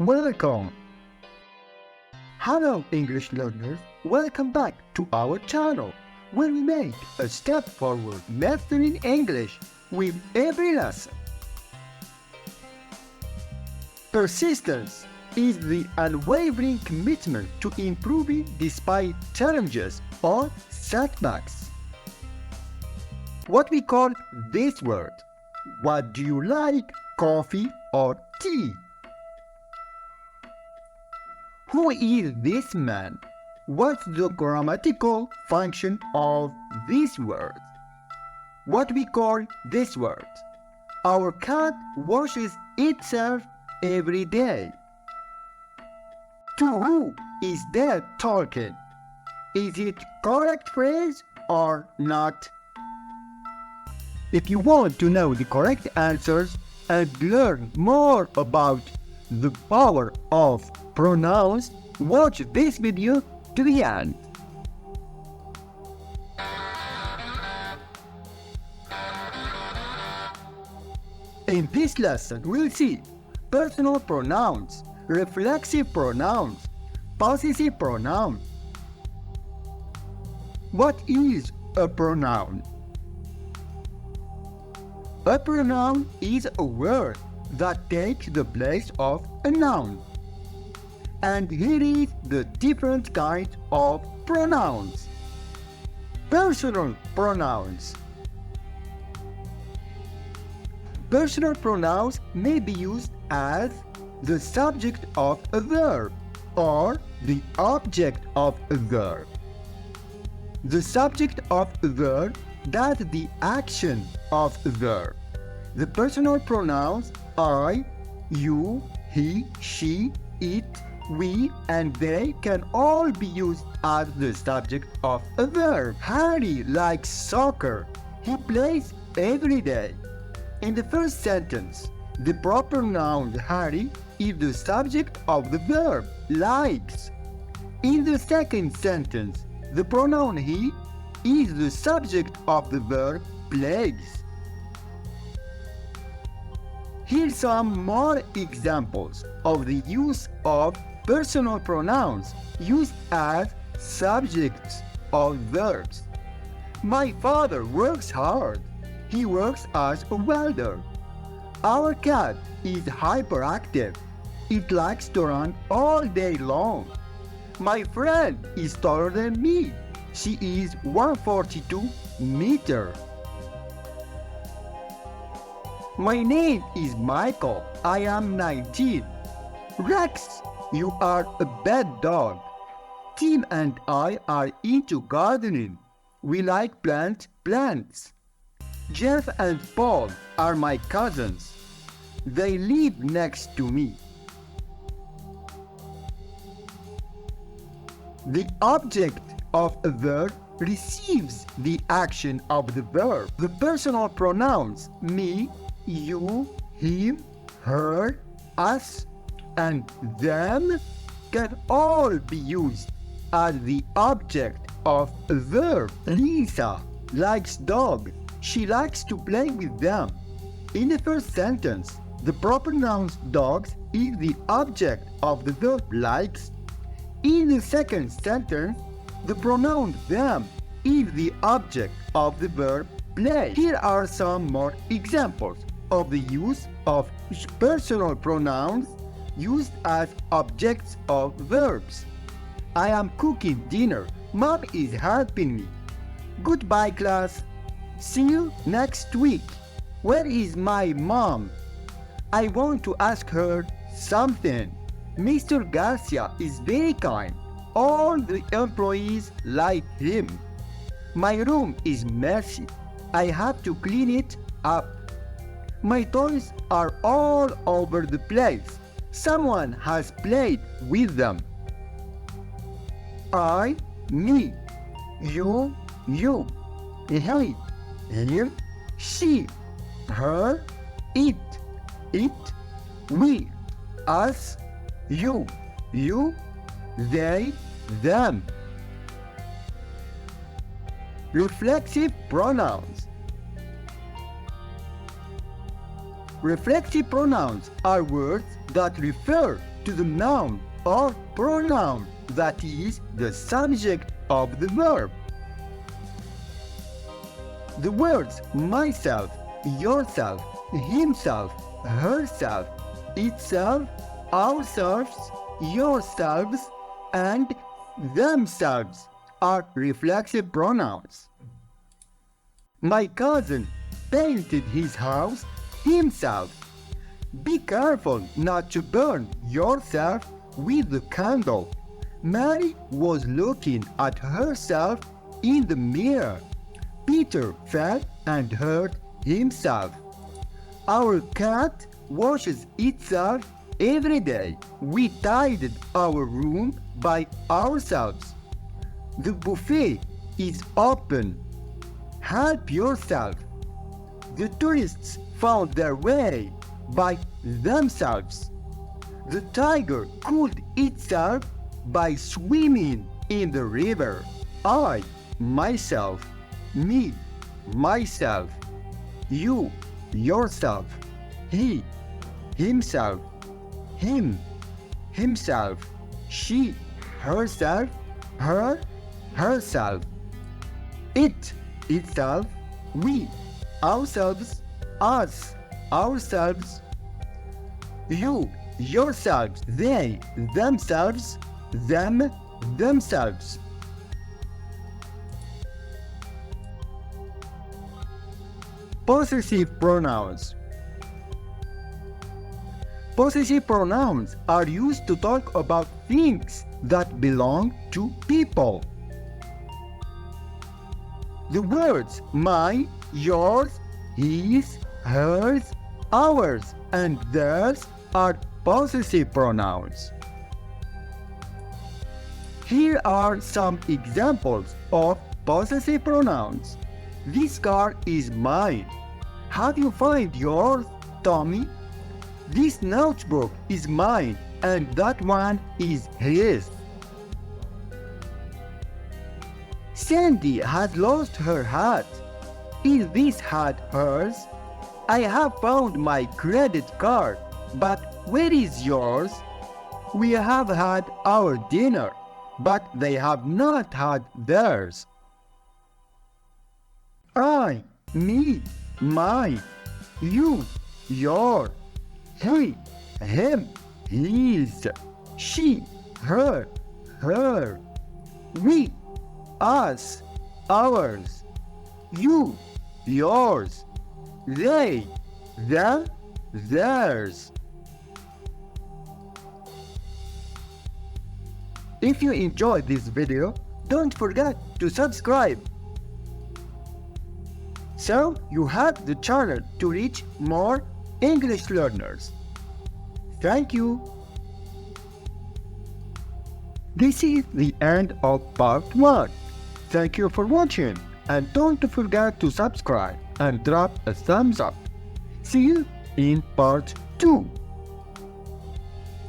Welcome! Hello English learners, welcome back to our channel, where we make a step forward mastering English with every lesson. Persistence is the unwavering commitment to improving despite challenges or setbacks. What we call this word? What do you like, coffee or tea? Who is this man? What's the grammatical function of this word? What we call this word? Our cat washes itself every day. To who is that talking? Is it correct phrase or not? If you want to know the correct answers and learn more about the power of pronouns, watch this video to the end. In this lesson, we'll see personal pronouns, reflexive pronouns, possessive pronouns. What is a pronoun? A pronoun is a word that takes the place of a noun. And here is the different kinds of pronouns. Personal pronouns. Personal pronouns may be used as the subject of a verb or the object of a verb. The subject of a verb does the action of a verb. The personal pronouns I, you, he, she, it, we, and they can all be used as the subject of a verb. Harry likes soccer. He plays every day. In the first sentence, the proper noun Harry is the subject of the verb likes. In the second sentence, the pronoun he is the subject of the verb plays. Here's some more examples of the use of personal pronouns used as subjects of verbs. My father works hard. He works as a welder. Our cat is hyperactive. It likes to run all day long. My friend is taller than me. She is 142 meters. My name is Michael. I am 19. Rex, you are a bad dog. Tim and I are into gardening. We like plants. Jeff and Paul are my cousins. They live next to me. The object of a verb receives the action of the verb. The personal pronouns me, you, him, her, us, and them can all be used as the object of a verb. Lisa likes dogs. She likes to play with them. In the first sentence, the proper noun dogs is the object of the verb likes. In the second sentence, the pronoun them is the object of the verb play. Here are some more examples of the use of personal pronouns used as objects of verbs. I am cooking dinner. Mom is helping me. Goodbye, class. See you next week. Where is my mom? I want to ask her something. Mr. Garcia is very kind. All the employees like him. My room is messy. I have to clean it up. My toys are all over the place. Someone has played with them. I, me. You, he, him, she, her, it, we, us, you, they, them. Reflexive pronouns. Reflexive pronouns are words that refer to the noun or pronoun that is the subject of the verb. The words myself, yourself, himself, herself, itself, ourselves, yourselves, and themselves are reflexive pronouns. My cousin painted his house himself. Be careful not to burn yourself with the candle. Mary was looking at herself in the mirror. Peter fell and hurt himself. Our cat washes itself every day. We tidied our room by ourselves. The buffet is open. Help yourself. The tourists found their way by themselves. The tiger cooled itself by swimming in the river. I, myself, me, myself, you, yourself, he, himself, him, himself, she, herself, her, herself, it, itself, we, ourselves, us, ourselves, you, yourselves, they, themselves, them, themselves. Possessive pronouns. Possessive pronouns are used to talk about things that belong to people. The words mine, yours, his, hers, ours, and theirs are possessive pronouns. Here are some examples of possessive pronouns. This car is mine. Have you found yours, Tommy? This notebook is mine, and that one is his. Sandy has lost her hat. Is this hat hers? I have found my credit card, but where is yours? We have had our dinner, but they have not had theirs. I, me, my, you, your, he, him, his, she, her, her, we, us, ours, you, yours, they, them, theirs. If you enjoyed this video, don't forget to subscribe, so you help the channel to reach more English learners. Thank you. This is the end of part 1. Thank you for watching, and don't forget to subscribe and drop a thumbs up. See you in part 2.